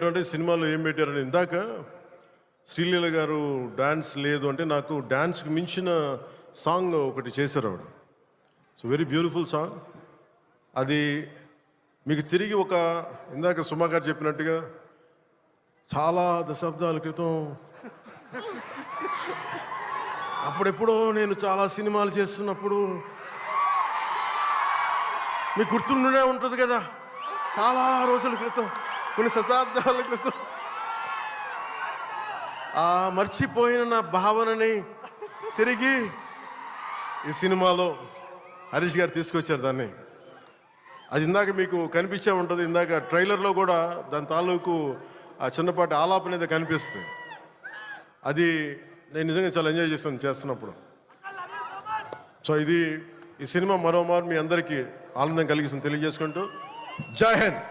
అంటే సినిమాలో ఏం పెట్టారని ఇందాక శ్రీలీల గారు డాన్స్ లేదు అంటే నాకు డాన్స్కి మించిన సాంగ్ ఒకటి చేశారు ఆవిడ. So very beautiful song. అది మీకు తిరిగి ఒక ఇందాక సుమా గారు చెప్పినట్టుగా చాలా దశాబ్దాల క్రితం అప్పుడెప్పుడో నేను చాలా సినిమాలు చేస్తున్నప్పుడు మీకు గుర్తుండే ఉంటుంది కదా, చాలా రోజుల క్రితం, కొన్ని శతాబ్దాల క్రితం ఆ మర్చిపోయిన నా భావనని తిరిగి ఈ సినిమాలో హరీష్ గారు తీసుకొచ్చారు దాన్ని. అది ఇందాక మీకు కనిపించే ఉంటుంది, ఇందాక ట్రైలర్లో కూడా దాని తాలూకు ఆ చిన్నపాటి ఆలాపన అనేది కనిపిస్తుంది. అది నేను నిజంగా చాలా ఎంజాయ్ చేస్తున్నప్పుడు. సో ఇది ఈ సినిమా మరోమారు మీ అందరికీ ఆనందం కలిగిస్తుంది తెలియజేసుకుంటూ జై హింద్.